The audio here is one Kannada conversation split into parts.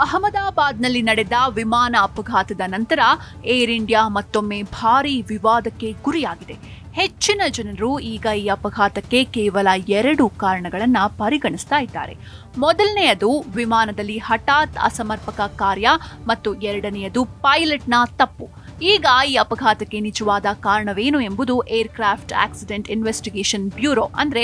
ಅಹಮದಾಬಾದ್ನಲ್ಲಿ ನಡೆದ ವಿಮಾನ ಅಪಘಾತದ ನಂತರ ಏರ್ ಇಂಡಿಯಾ ಮತ್ತೊಮ್ಮೆ ಭಾರೀ ವಿವಾದಕ್ಕೆ ಗುರಿಯಾಗಿದೆ. ಹೆಚ್ಚಿನ ಜನರು ಈಗ ಈ ಅಪಘಾತಕ್ಕೆ ಕೇವಲ 2 ಕಾರಣಗಳನ್ನು ಪರಿಗಣಿಸ್ತಾ ಇದ್ದಾರೆ. ಮೊದಲನೆಯದು ವಿಮಾನದಲ್ಲಿ ಹಠಾತ್ ಅಸಮರ್ಪಕ ಕಾರ್ಯ ಮತ್ತು ಎರಡನೆಯದು ಪೈಲಟ್ನ ತಪ್ಪು. ಈಗ ಈ ಅಪಘಾತಕ್ಕೆ ನಿಜವಾದ ಕಾರಣವೇನು ಎಂಬುದು ಏರ್ಕ್ರಾಫ್ಟ್ ಆಕ್ಸಿಡೆಂಟ್ ಇನ್ವೆಸ್ಟಿಗೇಷನ್ ಬ್ಯೂರೋ ಅಂದ್ರೆ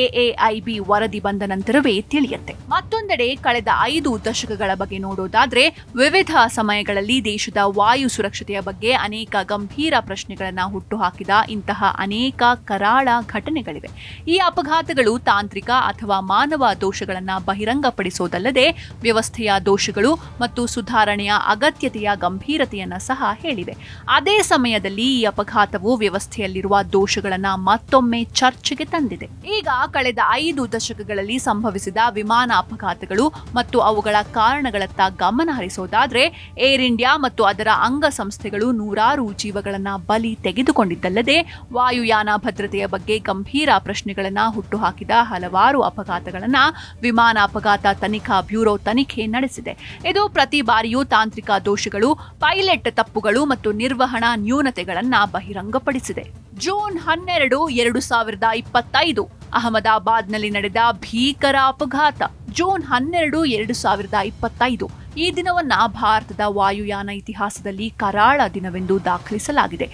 AAIB ವರದಿ ಬಂದ ನಂತರವೇ ತಿಳಿಯುತ್ತೆ. ಮತ್ತೊಂದೆಡೆ ಕಳೆದ 5 ದಶಕಗಳ ಬಗ್ಗೆ ನೋಡೋದಾದ್ರೆ ವಿವಿಧ ಸಮಯಗಳಲ್ಲಿ ದೇಶದ ವಾಯು ಸುರಕ್ಷತೆಯ ಬಗ್ಗೆ ಅನೇಕ ಗಂಭೀರ ಪ್ರಶ್ನೆಗಳನ್ನ ಹುಟ್ಟುಹಾಕಿದ ಇಂತಹ ಅನೇಕ ಕರಾಳ ಘಟನೆಗಳಿವೆ. ಈ ಅಪಘಾತಗಳು ತಾಂತ್ರಿಕ ಅಥವಾ ಮಾನವ ದೋಷಗಳನ್ನ ಬಹಿರಂಗಪಡಿಸೋದಲ್ಲದೆ ವ್ಯವಸ್ಥೆಯ ದೋಷಗಳು ಮತ್ತು ಸುಧಾರಣೆಯ ಅಗತ್ಯತೆಯ ಗಂಭೀರತೆಯನ್ನ ಸಹ ಹೇಳಿವೆ. ಅದೇ ಸಮಯದಲ್ಲಿ ಈ ಅಪಘಾತವು ವ್ಯವಸ್ಥೆಯಲ್ಲಿರುವ ದೋಷಗಳನ್ನ ಮತ್ತೊಮ್ಮೆ ಚರ್ಚೆಗೆ ತಂದಿದೆ. ಈಗ ಕಳೆದ 5 ದಶಕಗಳಲ್ಲಿ ಸಂಭವಿಸಿದ ವಿಮಾನ ಅಪಘಾತಗಳು ಮತ್ತು ಅವುಗಳ ಕಾರಣಗಳತ್ತ ಗಮನ ಹರಿಸೋದಾದ್ರೆ ಏರ್ ಇಂಡಿಯಾ ಮತ್ತು ಅದರ ಅಂಗಸಂಸ್ಥೆಗಳು ನೂರಾರು ಜೀವಗಳನ್ನ ಬಲಿ ತೆಗೆದುಕೊಂಡಿದ್ದಲ್ಲದೆ ವಾಯುಯಾನ ಭದ್ರತೆಯ ಬಗ್ಗೆ ಗಂಭೀರ ಪ್ರಶ್ನೆಗಳನ್ನ ಹುಟ್ಟುಹಾಕಿದ ಹಲವಾರು ಅಪಘಾತಗಳನ್ನ ವಿಮಾನ ಅಪಘಾತ ತನಿಖಾ ಬ್ಯೂರೋ ತನಿಖೆ ನಡೆಸಿದೆ. ಇದು ಪ್ರತಿ ಬಾರಿಯೂ ತಾಂತ್ರಿಕ ದೋಷಗಳು, ಪೈಲಟ್ ತಪ್ಪುಗಳು ಮತ್ತು ನಿರ್ವಹಣಾ ನ್ಯೂನತೆಗಳನ್ನ ಬಹಿರಂಗಪಡಿಸಿದೆ. ಜೂನ್ 12, 2025 ಅಹಮದಾಬಾದ್ನಲ್ಲಿ ನಡೆದ ಭೀಕರ ಅಪಘಾತ. ಜೂನ್ 12, 2025 ಈ ದಿನವನ್ನ ಭಾರತದ ವಾಯುಯಾನ ಇತಿಹಾಸದಲ್ಲಿ ಕರಾಳ ದಿನವೆಂದು ದಾಖಲಿಸಲಾಗಿದೆ.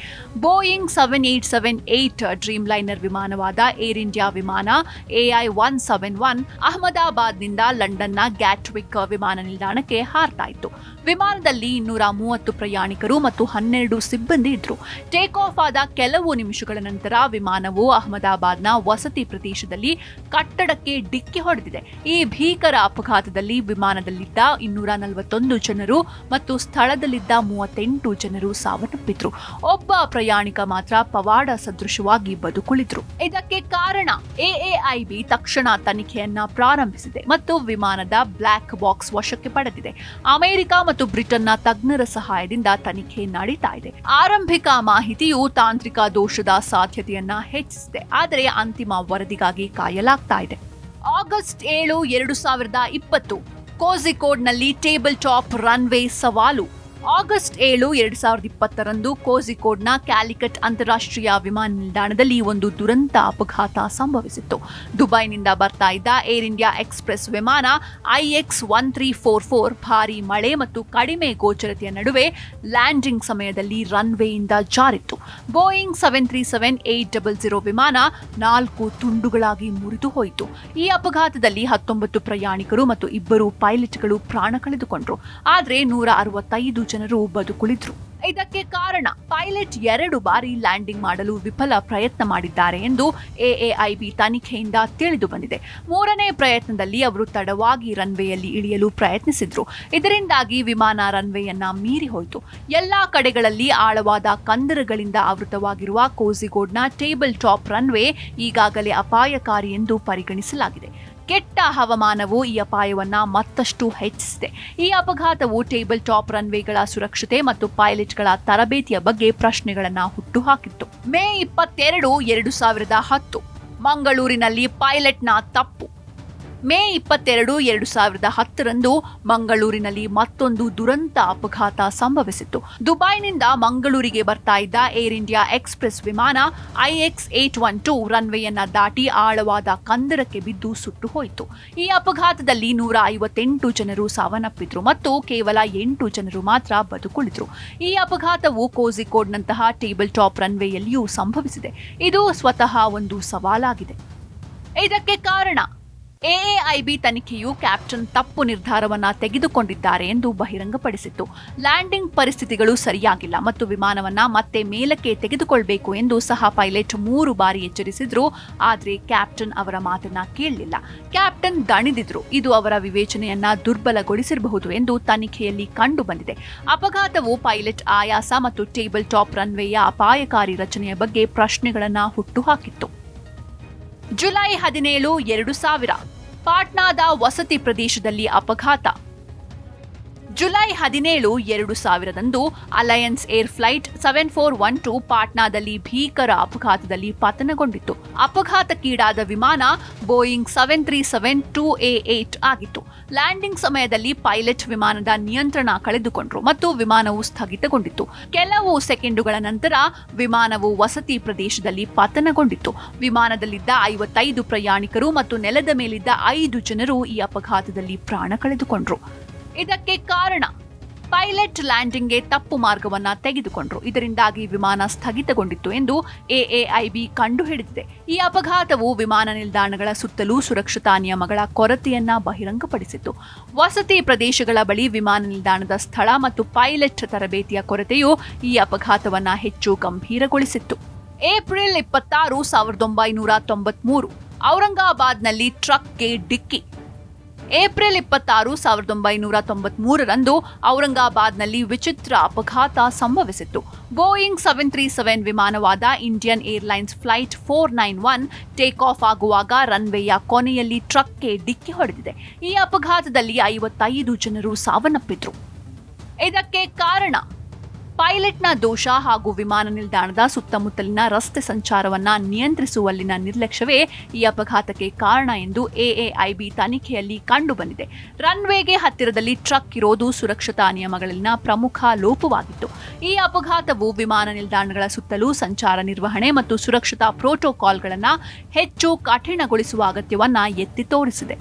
ಬೋಯಿಂಗ್ 7878 ಡ್ರೀಮ್ ಲೈನರ್ ವಿಮಾನವಾದ ಏರ್ ಇಂಡಿಯಾ ವಿಮಾನ AI-171 ಅಹಮದಾಬಾದ್ನಿಂದ ಲಂಡನ್ನ ಗ್ಯಾಟ್ವಿಕ್ ವಿಮಾನ ನಿಲ್ದಾಣಕ್ಕೆ ಹಾರ್ತಾ ಇತ್ತು. ವಿಮಾನದಲ್ಲಿ 230 ಪ್ರಯಾಣಿಕರು ಮತ್ತು 12 ಸಿಬ್ಬಂದಿ ಇದ್ರು. ಟೇಕ್ ಆಫ್ ಆದ ಕೆಲವು ನಿಮಿಷಗಳ ನಂತರ ವಿಮಾನವು ಅಹಮದಾಬಾದ್ನ ವಸತಿ ಪ್ರದೇಶದಲ್ಲಿ ಕಟ್ಟಡಕ್ಕೆ ಡಿಕ್ಕಿ ಹೊಡೆದಿದೆ. ಈ ಭೀಕರ ಅಪಘಾತದಲ್ಲಿ ವಿಮಾನದಲ್ಲಿದ್ದ 241 ಜನರು ಮತ್ತು ಸ್ಥಳದಲ್ಲಿದ್ದ 38 ಜನರು ಸಾವನ್ನಪ್ಪಿದ್ರು. ಒಬ್ಬ ಪ್ರಯಾಣಿಕ ಮಾತ್ರ ಪವಾಡ ಸದೃಶವಾಗಿ ಬದುಕುಳಿದ್ರು. ಇದಕ್ಕೆ ಕಾರಣ AAIB ತಕ್ಷಣ ತನಿಖೆಯನ್ನ ಪ್ರಾರಂಭಿಸಿದೆ ಮತ್ತು ವಿಮಾನದ ಬ್ಲಾಕ್ ಬಾಕ್ಸ್ ವಶಕ್ಕೆ ಪಡೆದಿದೆ. ಅಮೆರಿಕ ಮತ್ತು ಬ್ರಿಟನ್ನ ತಜ್ಞರ ಸಹಾಯದಿಂದ ತನಿಖೆ ನಡೀತಾ ಇದೆ. ಆರಂಭಿಕ ಮಾಹಿತಿಯು ತಾಂತ್ರಿಕ ದೋಷದ ಸಾಧ್ಯತೆಯನ್ನ ಹೆಚ್ಚಿಸಿದೆ, ಆದರೆ ಅಂತಿಮ ವರದಿಗಾಗಿ ಕಾಯಲಾಗ್ತಾ ಇದೆ. ಆಗಸ್ಟ್ 7, 2020 ಕೋಝಿಕೋಡ್ನಲ್ಲಿ ಟೇಬಲ್ ಟಾಪ್ ರನ್ವೇ ಸವಾಲು. ಆಗಸ್ಟ್ 7, 2020 ಕೋಝಿಕೋಡ್ನ ಕ್ಯಾಲಿಕಟ್ ಅಂತಾರಾಷ್ಟ್ರೀಯ ವಿಮಾನ ನಿಲ್ದಾಣದಲ್ಲಿ ಒಂದು ದುರಂತ ಅಪಘಾತ ಸಂಭವಿಸಿತ್ತು. ದುಬೈನಿಂದ ಬರ್ತಾ ಇದ್ದ ಏರ್ ಇಂಡಿಯಾ ಎಕ್ಸ್‌ಪ್ರೆಸ್ ವಿಮಾನ IX-1344 ಭಾರೀ ಮಳೆ ಮತ್ತು ಕಡಿಮೆ ಗೋಚರತೆಯ ನಡುವೆ ಲ್ಯಾಂಡಿಂಗ್ ಸಮಯದಲ್ಲಿ ರನ್ವೇಯಿಂದ ಜಾರಿತ್ತು. ಬೋಯಿಂಗ್ 737-800 ವಿಮಾನ 4 ತುಂಡುಗಳಾಗಿ ಮುರಿದು ಹೋಯಿತು. ಈ ಅಪಘಾತದಲ್ಲಿ 19 ಪ್ರಯಾಣಿಕರು ಮತ್ತು 2 ಪೈಲಟ್ಗಳು ಪ್ರಾಣ ಕಳೆದುಕೊಂಡರು, ಆದರೆ 165 ಜನರು ಬದುಕುಳಿದ್ರು. ಇದಕ್ಕೆ ಕಾರಣ ಪೈಲಟ್ 2 ಬಾರಿ ಲ್ಯಾಂಡಿಂಗ್ ಮಾಡಲು ವಿಫಲ ಪ್ರಯತ್ನ ಮಾಡಿದ್ದಾರೆ ಎಂದು AAIB ತನಿಖೆಯಿಂದ ತಿಳಿದು ಬಂದಿದೆ. 3ನೇ ಪ್ರಯತ್ನದಲ್ಲಿ ಅವರು ತಡವಾಗಿ ರನ್ವೇಯಲ್ಲಿ ಇಳಿಯಲು ಪ್ರಯತ್ನಿಸಿದ್ರು. ಇದರಿಂದಾಗಿ ವಿಮಾನ ರನ್ವೇಯನ್ನ ಮೀರಿ ಹೋಯಿತು. ಎಲ್ಲಾ ಕಡೆಗಳಲ್ಲಿ ಆಳವಾದ ಕಂದರಗಳಿಂದ ಆವೃತವಾಗಿರುವ ಕೋಝಿಕೋಡ್ನ ಟೇಬಲ್ ಟಾಪ್ ರನ್ವೇ ಈಗಾಗಲೇ ಅಪಾಯಕಾರಿ ಎಂದು ಪರಿಗಣಿಸಲಾಗಿದೆ. ಕೆಟ್ಟ ಹವಾಮಾನವು ಈ ಅಪಾಯವನ್ನ ಮತ್ತಷ್ಟು ಹೆಚ್ಚಿಸಿದೆ. ಈ ಅಪಘಾತವು ಟೇಬಲ್ ಟಾಪ್ ರನ್ವೇಗಳ ಸುರಕ್ಷತೆ ಮತ್ತು ಪೈಲಟ್ಗಳ ತರಬೇತಿಯ ಬಗ್ಗೆ ಪ್ರಶ್ನೆಗಳನ್ನ ಹುಟ್ಟುಹಾಕಿತ್ತು. ಮೇ 22, 2010 ಮಂಗಳೂರಿನಲ್ಲಿ ಪೈಲಟ್ನ ತಪ್ಪು. ಮೇ 22, 2010 ಮಂಗಳೂರಿನಲ್ಲಿ ಮತ್ತೊಂದು ದುರಂತ ಅಪಘಾತ ಸಂಭವಿಸಿತ್ತು. ದುಬೈನಿಂದ ಮಂಗಳೂರಿಗೆ ಬರ್ತಾ ಇದ್ದ ಏರ್ ಇಂಡಿಯಾ ಎಕ್ಸ್‌ಪ್ರೆಸ್ ವಿಮಾನ IX-812 ರನ್ವೇಯನ್ನ ದಾಟಿ ಆಳವಾದ ಕಂದರಕ್ಕೆ ಬಿದ್ದು ಸುಟ್ಟು ಹೋಯಿತು. ಈ ಅಪಘಾತದಲ್ಲಿ 158 ಜನರು ಸಾವನ್ನಪ್ಪಿದ್ರು ಮತ್ತು ಕೇವಲ 8 ಜನರು ಮಾತ್ರ ಬದುಕುಳಿದ್ರು. ಈ ಅಪಘಾತವು ಕೋಝಿಕೋಡ್ನಂತಹ ಟೇಬಲ್ ಟಾಪ್ ರನ್ವೇಯಲ್ಲಿಯೂ ಸಂಭವಿಸಿದೆ. ಇದು ಸ್ವತಃ ಒಂದು ಸವಾಲಾಗಿದೆ. ಇದಕ್ಕೆ ಕಾರಣ AAIB ತನಿಖೆಯು ಕ್ಯಾಪ್ಟನ್ ತಪ್ಪು ನಿರ್ಧಾರವನ್ನ ತೆಗೆದುಕೊಂಡಿದ್ದಾರೆ ಎಂದು ಬಹಿರಂಗಪಡಿಸಿತ್ತು. ಲ್ಯಾಂಡಿಂಗ್ ಪರಿಸ್ಥಿತಿಗಳು ಸರಿಯಾಗಿಲ್ಲ ಮತ್ತು ವಿಮಾನವನ್ನ ಮತ್ತೆ ಮೇಲಕ್ಕೆ ತೆಗೆದುಕೊಳ್ಳಬೇಕು ಎಂದು ಸಹ ಪೈಲಟ್ 3 ಬಾರಿ ಎಚ್ಚರಿಸಿದ್ರು, ಆದರೆ ಕ್ಯಾಪ್ಟನ್ ಅವರ ಮಾತನ್ನ ಕೇಳಲಿಲ್ಲ. ಕ್ಯಾಪ್ಟನ್ ದಣಿದಿದ್ರು. ಇದು ಅವರ ವಿವೇಚನೆಯನ್ನ ದುರ್ಬಲಗೊಳಿಸಿರಬಹುದು ಎಂದು ತನಿಖೆಯಲ್ಲಿ ಕಂಡು ಬಂದಿದೆ. ಅಪಘಾತವು ಪೈಲಟ್ ಆಯಾಸ ಮತ್ತು ಟೇಬಲ್ ಟಾಪ್ ರನ್ವೇಯ ಅಪಾಯಕಾರಿ ರಚನೆಯ ಬಗ್ಗೆ ಪ್ರಶ್ನೆಗಳನ್ನ ಹುಟ್ಟುಹಾಕಿತ್ತು. ಜುಲೈ 17, 2000 ಪಾಟ್ನಾದ ವಸತಿ ಪ್ರದೇಶದಲ್ಲಿ ಅಪಘಾತ. ಜುಲೈ 17, 2000 ಅಲಯನ್ಸ್ ಏರ್ ಫ್ಲೈಟ್ 7412 ಪಾಟ್ನಾದಲ್ಲಿ ಭೀಕರ ಅಪಘಾತದಲ್ಲಿ ಪತನಗೊಂಡಿತ್ತು. ಅಪಘಾತಕ್ಕೀಡಾದ ವಿಮಾನ ಬೋಯಿಂಗ್ 737-2A8 ಆಗಿತ್ತು. ಲ್ಯಾಂಡಿಂಗ್ ಸಮಯದಲ್ಲಿ ಪೈಲಟ್ ವಿಮಾನದ ನಿಯಂತ್ರಣ ಕಳೆದುಕೊಂಡರು ಮತ್ತು ವಿಮಾನವು ಸ್ಥಗಿತಗೊಂಡಿತ್ತು. ಕೆಲವು ಸೆಕೆಂಡುಗಳ ನಂತರ ವಿಮಾನವು ವಸತಿ ಪ್ರದೇಶದಲ್ಲಿ ಪತನಗೊಂಡಿತ್ತು. ವಿಮಾನದಲ್ಲಿದ್ದ 55 ಪ್ರಯಾಣಿಕರು ಮತ್ತು ನೆಲದ ಮೇಲಿದ್ದ 5 ಜನರು ಈ ಅಪಘಾತದಲ್ಲಿ ಪ್ರಾಣ ಕಳೆದುಕೊಂಡರು. ಇದಕ್ಕೆ ಕಾರಣ ಪೈಲಟ್ ಲ್ಯಾಂಡಿಂಗ್ಗೆ ತಪ್ಪು ಮಾರ್ಗವನ್ನ ತೆಗೆದುಕೊಂಡರು. ಇದರಿಂದಾಗಿ ವಿಮಾನ ಸ್ಥಗಿತಗೊಂಡಿತ್ತು ಎಂದು ಎಎಐಬಿ ಕಂಡುಹಿಡಿದಿದೆ. ಈ ಅಪಘಾತವು ವಿಮಾನ ನಿಲ್ದಾಣಗಳ ಸುತ್ತಲೂ ಸುರಕ್ಷತಾ ನಿಯಮಗಳ ಕೊರತೆಯನ್ನ ಬಹಿರಂಗಪಡಿಸಿತು. ವಸತಿ ಪ್ರದೇಶಗಳ ಬಳಿ ವಿಮಾನ ನಿಲ್ದಾಣದ ಸ್ಥಳ ಮತ್ತು ಪೈಲಟ್ ತರಬೇತಿಯ ಕೊರತೆಯು ಈ ಅಪಘಾತವನ್ನ ಹೆಚ್ಚು ಗಂಭೀರಗೊಳಿಸಿತ್ತು. ಏಪ್ರಿಲ್ 26, 1993 ಔರಂಗಾಬಾದ್ನಲ್ಲಿ ಟ್ರಕ್ಗೆ ಡಿಕ್ಕಿ. ಏಪ್ರಿಲ್ 26, 1993ರಂದು ಔರಂಗಾಬಾದ್ನಲ್ಲಿ ವಿಚಿತ್ರ ಅಪಘಾತ ಸಂಭವಿಸಿತ್ತು. ಬೋಯಿಂಗ್ 737 ವಿಮಾನವಾದ Indian airlines flight 491 take off ಆಗುವಾಗ ರನ್ವೇಯ ಕೊನೆಯಲ್ಲಿ ಟ್ರಕ್ಗೆ ಡಿಕ್ಕಿ ಹೊಡೆದಿದೆ. ಈ ಅಪಘಾತದಲ್ಲಿ 55 ಜನರು ಸಾವನ್ನಪ್ಪಿದ್ರು. ಇದಕ್ಕೆ ಕಾರಣ ಪೈಲಟ್ನ ದೋಷ ಹಾಗೂ ವಿಮಾನ ನಿಲ್ದಾಣದ ಸುತ್ತಮುತ್ತಲಿನ ರಸ್ತೆ ಸಂಚಾರವನ್ನ ನಿಯಂತ್ರಿಸುವಲ್ಲಿನ ನಿರ್ಲಕ್ಷ್ಯವೇ ಈ ಅಪಘಾತಕ್ಕೆ ಕಾರಣ ಎಂದು ಎಎಐಬಿ ತನಿಖೆಯಲ್ಲಿ ಕಂಡುಬಂದಿದೆ. ರನ್ವೇಗೆ ಹತ್ತಿರದಲ್ಲಿ ಟ್ರಕ್ ಇರೋದು ಸುರಕ್ಷತಾ ನಿಯಮಗಳಲ್ಲಿನ ಪ್ರಮುಖ ಲೋಪವಾಗಿತ್ತು. ಈ ಅಪಘಾತವು ವಿಮಾನ ನಿಲ್ದಾಣಗಳ ಸುತ್ತಲೂ ಸಂಚಾರ ನಿರ್ವಹಣೆ ಮತ್ತು ಸುರಕ್ಷತಾ ಪ್ರೋಟೋಕಾಲ್ಗಳನ್ನು ಹೆಚ್ಚು ಕಠಿಣಗೊಳಿಸುವ ಅಗತ್ಯವನ್ನ ಎತ್ತಿ ತೋರಿಸಿದೆ.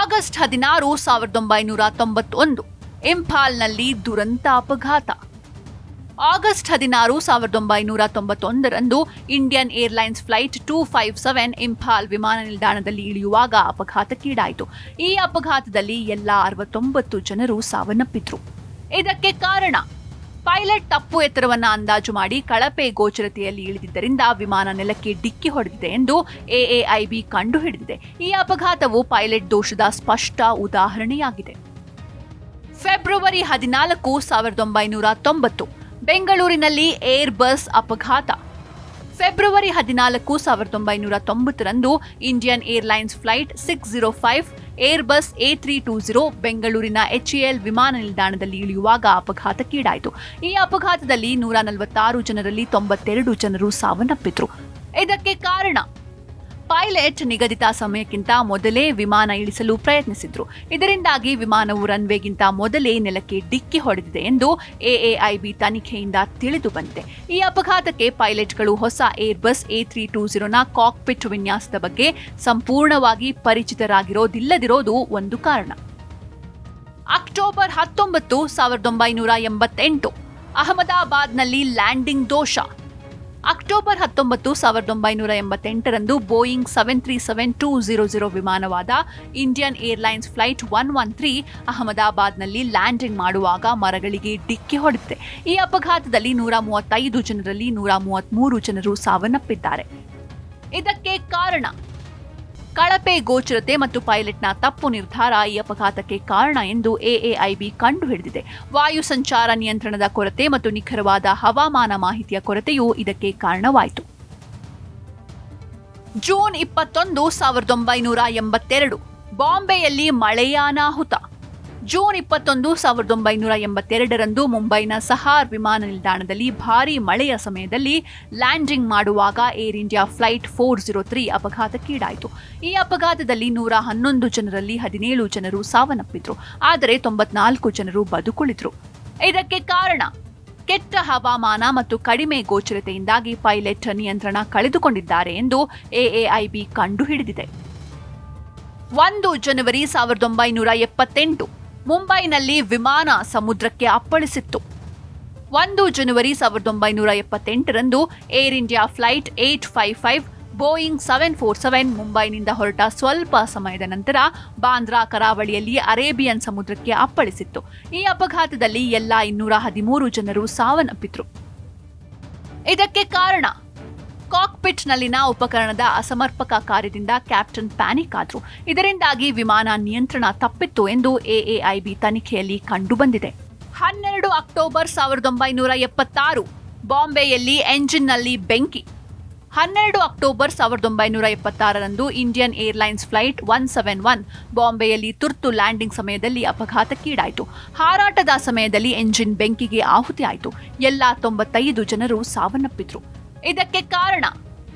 ಆಗಸ್ಟ್ 16, 1991 ಇಂಫಾಲ್ನಲ್ಲಿ ದುರಂತ ಅಪಘಾತ. ಆಗಸ್ಟ್ 16, 1991ರಂದು ಇಂಡಿಯನ್ ಏರ್ಲೈನ್ಸ್ ಫ್ಲೈಟ್ 257 ಇಂಫಾಲ್ ವಿಮಾನ ನಿಲ್ದಾಣದಲ್ಲಿ ಇಳಿಯುವಾಗ ಅಪಘಾತಕ್ಕೀಡಾಯಿತು. ಈ ಅಪಘಾತದಲ್ಲಿ ಎಲ್ಲ 69 ಜನರು ಸಾವನ್ನಪ್ಪಿದ್ರು. ಇದಕ್ಕೆ ಕಾರಣ ಪೈಲಟ್ ತಪ್ಪು ಎತ್ತರವನ್ನು ಅಂದಾಜು ಮಾಡಿ ಕಳಪೆ ಗೋಚರತೆಯಲ್ಲಿ ಇಳಿದಿದ್ದರಿಂದ ವಿಮಾನ ನೆಲಕ್ಕೆ ಡಿಕ್ಕಿ ಹೊಡೆದಿದೆ ಎಂದು ಎಎಐಬಿ ಕಂಡುಹಿಡಿದಿದೆ. ಈ ಅಪಘಾತವು ಪೈಲಟ್ ದೋಷದ ಸ್ಪಷ್ಟ ಉದಾಹರಣೆಯಾಗಿದೆ. ಫೆಬ್ರವರಿ 14, 1990 ಬೆಂಗಳೂರಿನಲ್ಲಿ ಏರ್ ಬಸ್ ಅಪಘಾತ. ಫೆಬ್ರವರಿ 14, 1990ರಂದು Indian airlines flight 605 airbus A320 ಬೆಂಗಳೂರಿನ HAL ವಿಮಾನ ನಿಲ್ದಾಣದಲ್ಲಿ ಇಳಿಯುವಾಗ ಅಪಘಾತಕ್ಕೀಡಾಯಿತು. ಈ ಅಪಘಾತದಲ್ಲಿ 146 ಜನರಲ್ಲಿ 92 ಜನರು ಸಾವನ್ನಪ್ಪಿದ್ರು. ಇದಕ್ಕೆ ಕಾರಣ ಪೈಲಟ್ ನಿಗದಿತ ಸಮಯಕ್ಕಿಂತ ಮೊದಲೇ ವಿಮಾನ ಇಳಿಸಲು ಪ್ರಯತ್ನಿಸಿದ್ರು. ಇದರಿಂದಾಗಿ ವಿಮಾನವು ರನ್ವೇಗಿಂತ ಮೊದಲೇ ನೆಲಕ್ಕೆ ಡಿಕ್ಕಿ ಹೊಡೆದಿದೆ ಎಂದು ಎಎಐಬಿ ತನಿಖೆಯಿಂದ ತಿಳಿದು ಬಂದಿದೆ. ಈ ಅಪಘಾತಕ್ಕೆ ಪೈಲಟ್ಗಳು ಹೊಸ ಏರ್ ಬಸ್ A320ನ ಕಾಕ್ಪಿಟ್ ವಿನ್ಯಾಸದ ಬಗ್ಗೆ ಸಂಪೂರ್ಣವಾಗಿ ಪರಿಚಿತರಾಗಿರೋದಿಲ್ಲದಿರೋದು ಒಂದು ಕಾರಣ. ಅಕ್ಟೋಬರ್ 19, 1988 ಅಹಮದಾಬಾದ್ನಲ್ಲಿ ಲ್ಯಾಂಡಿಂಗ್ ದೋಷ. ಅಕ್ಟೋಬರ್ 19, 1988ರಂದು ಬೋಯಿಂಗ್ 737-200 ವಿಮಾನವಾದ ಇಂಡಿಯನ್ ಏರ್ಲೈನ್ಸ್ ಫ್ಲೈಟ್ 113 ಅಹಮದಾಬಾದ್ನಲ್ಲಿ ಲ್ಯಾಂಡಿಂಗ್ ಮಾಡುವಾಗ ಮರಗಳಿಗೆ ಡಿಕ್ಕಿ ಹೊಡೆದಿದೆ. ಈ ಅಪಘಾತದಲ್ಲಿ 135 ಜನರಲ್ಲಿ 133 ಜನರು ಸಾವನ್ನಪ್ಪಿದ್ದಾರೆ. ಇದಕ್ಕೆ ಕಾರಣ ಕಳಪೆ ಗೋಚರತೆ ಮತ್ತು ಪೈಲಟ್ನ ತಪ್ಪು ನಿರ್ಧಾರ ಈ ಅಪಘಾತಕ್ಕೆ ಕಾರಣ ಎಂದು ಎಎಐಬಿ ಕಂಡುಹಿಡಿದಿದೆ. ವಾಯು ಸಂಚಾರ ನಿಯಂತ್ರಣದ ಕೊರತೆ ಮತ್ತು ನಿಖರವಾದ ಹವಾಮಾನ ಮಾಹಿತಿಯ ಕೊರತೆಯೂ ಇದಕ್ಕೆ ಕಾರಣವಾಯಿತು. ಜೂನ್ 21, 1982 ಬಾಂಬೆಯಲ್ಲಿ ಮಳೆಯ ಅನಾಹುತ. ಜೂನ್ 21, 1982ರಂದು ಮುಂಬೈನ ಸಹಾರ್ ವಿಮಾನ ನಿಲ್ದಾಣದಲ್ಲಿ ಭಾರೀ ಮಳೆಯ ಸಮಯದಲ್ಲಿ ಲ್ಯಾಂಡಿಂಗ್ ಮಾಡುವಾಗ ಏರ್ ಇಂಡಿಯಾ ಫ್ಲೈಟ್ 403 ಅಪಘಾತಕ್ಕೀಡಾಯಿತು. ಈ ಅಪಘಾತದಲ್ಲಿ 111 ಜನರಲ್ಲಿ 17 ಜನರು ಸಾವನ್ನಪ್ಪಿದ್ರು, ಆದರೆ 94 ಜನರು ಬದುಕುಳಿದ್ರು. ಇದಕ್ಕೆ ಕಾರಣ ಕೆಟ್ಟ ಹವಾಮಾನ ಮತ್ತು ಕಡಿಮೆ ಗೋಚರತೆಯಿಂದಾಗಿ ಪೈಲಟ್ ನಿಯಂತ್ರಣ ಕಳೆದುಕೊಂಡಿದ್ದಾರೆ ಎಂದು ಎಎಐಬಿ ಕಂಡುಹಿಡಿದಿದೆ. 1 ಜನವರಿ 1978 ಮುಂಬೈನಲ್ಲಿ ವಿಮಾನ ಸಮುದ್ರಕ್ಕೆ ಅಪ್ಪಳಿಸಿತ್ತು. 1 ಜನವರಿ 1978ರಂದು ಏರ್ ಇಂಡಿಯಾ ಫ್ಲೈಟ್ 855 ಬೋಯಿಂಗ್ 747 ಮುಂಬೈನಿಂದ ಹೊರಟ ಸ್ವಲ್ಪ ಸಮಯದ ನಂತರ ಬಾಂದ್ರಾ ಕರಾವಳಿಯಲ್ಲಿ ಅರೇಬಿಯನ್ ಸಮುದ್ರಕ್ಕೆ ಅಪ್ಪಳಿಸಿತ್ತು. ಈ ಅಪಘಾತದಲ್ಲಿ ಎಲ್ಲ 213 ಜನರು ಸಾವನ್ನಪ್ಪಿದ್ರು. ಇದಕ್ಕೆ ಕಾರಣ ಕಾಕ್ಪಿಟ್ನಲ್ಲಿನ ಉಪಕರಣದ ಅಸಮರ್ಪಕ ಕಾರ್ಯದಿಂದ ಕ್ಯಾಪ್ಟನ್ ಪ್ಯಾನಿಕ್ ಆದ್ರು. ಇದರಿಂದಾಗಿ ವಿಮಾನ ನಿಯಂತ್ರಣ ತಪ್ಪಿತ್ತು ಎಂದು ಎಎಐಬಿ ತನಿಖೆಯಲ್ಲಿ ಕಂಡುಬಂದಿದೆ. 12 ಅಕ್ಟೋಬರ್ 1976 ಬಾಂಬೆಯಲ್ಲಿ ಎಂಜಿನ್ನಲ್ಲಿ ಬೆಂಕಿ. 12 ಅಕ್ಟೋಬರ್ 1976ರಂದು ಇಂಡಿಯನ್ ಏರ್ಲೈನ್ಸ್ ಫ್ಲೈಟ್ 171 ಬಾಂಬೆಯಲ್ಲಿ ತುರ್ತು ಲ್ಯಾಂಡಿಂಗ್ ಸಮಯದಲ್ಲಿ ಅಪಘಾತಕ್ಕೀಡಾಯಿತು. ಹಾರಾಟದ ಸಮಯದಲ್ಲಿ ಎಂಜಿನ್ ಬೆಂಕಿಗೆ ಆಹುತಿಯಾಯಿತು. ಎಲ್ಲ 95 ಜನರು ಸಾವನ್ನಪ್ಪಿದ್ರು. ಇದಕ್ಕೆ ಕಾರಣ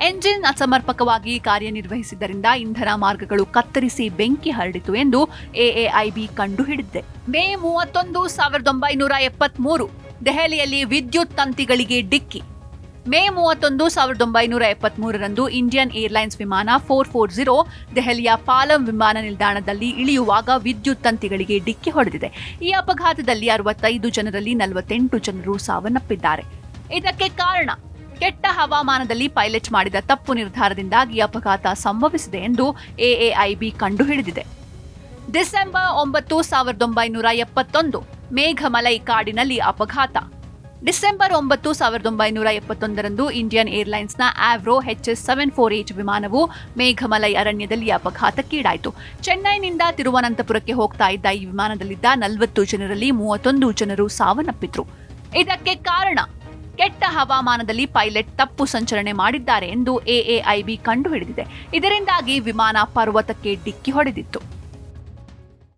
ಎಂಜಿನ್ ಅಸಮರ್ಪಕವಾಗಿ ಕಾರ್ಯನಿರ್ವಹಿಸಿದ್ದರಿಂದ ಇಂಧನ ಮಾರ್ಗಗಳು ಕತ್ತರಿಸಿ ಬೆಂಕಿ ಹರಡಿತು ಎಂದು ಎಎಐಬಿ ಕಂಡುಹಿಡಿದಿದೆ. ಮೇ 31, 1973 ದೆಹಲಿಯಲ್ಲಿ ವಿದ್ಯುತ್ ತಂತಿಗಳಿಗೆ ಡಿಕ್ಕಿ. ಮೇ 31, 1973ರಂದು ಇಂಡಿಯನ್ ಏರ್ಲೈನ್ಸ್ ವಿಮಾನ 440 ದೆಹಲಿಯ ಪಾಲಂ ವಿಮಾನ ನಿಲ್ದಾಣದಲ್ಲಿ ಇಳಿಯುವಾಗ ವಿದ್ಯುತ್ ತಂತಿಗಳಿಗೆ ಡಿಕ್ಕಿ ಹೊಡೆದಿದೆ. ಈ ಅಪಘಾತದಲ್ಲಿ 65 ಜನರಲ್ಲಿ 48 ಜನರು ಸಾವನ್ನಪ್ಪಿದ್ದಾರೆ. ಇದಕ್ಕೆ ಕಾರಣ ಕೆಟ್ಟ ಹವಾಮಾನದಲ್ಲಿ ಪೈಲಟ್ ಮಾಡಿದ ತಪ್ಪು ನಿರ್ಧಾರದಿಂದಾಗಿ ಅಪಘಾತ ಸಂಭವಿಸಿದೆ ಎಂದು ಎಎಐಬಿ ಕಂಡುಹಿಡಿದಿದೆ. ಡಿಸೆಂಬರ್ 9, 1971 ಮೇಘಮಲೈ ಕಾಡಿನಲ್ಲಿ ಅಪಘಾತ. ಡಿಸೆಂಬರ್ 9, 1971ರಂದು ಇಂಡಿಯನ್ ಏರ್ಲೈನ್ಸ್ನ ಆವ್ರೋ HS748 ವಿಮಾನವು ಮೇಘಮಲೈ ಅರಣ್ಯದಲ್ಲಿ ಅಪಘಾತಕ್ಕೀಡಾಯಿತು. ಚೆನ್ನೈನಿಂದ ತಿರುವನಂತಪುರಕ್ಕೆ ಹೋಗ್ತಾ ಇದ್ದ ಈ ವಿಮಾನದಲ್ಲಿದ್ದ 40 ಜನರಲ್ಲಿ 31 ಜನರು ಸಾವನ್ನಪ್ಪಿದ್ರು. ಇದಕ್ಕೆ ಕಾರಣ ಕೆಟ್ಟ ಹವಾಮಾನದಲ್ಲಿ ಪೈಲಟ್ ತಪ್ಪು ಸಂಚಲನೆ ಮಾಡಿದ್ದಾರೆ ಎಂದು ಎಎಐಬಿ ಕಂಡುಹಿಡಿದಿದೆ. ಇದರಿಂದಾಗಿ ವಿಮಾನ ಪರ್ವತಕ್ಕೆ ಡಿಕ್ಕಿ ಹೊಡೆದಿತ್ತು.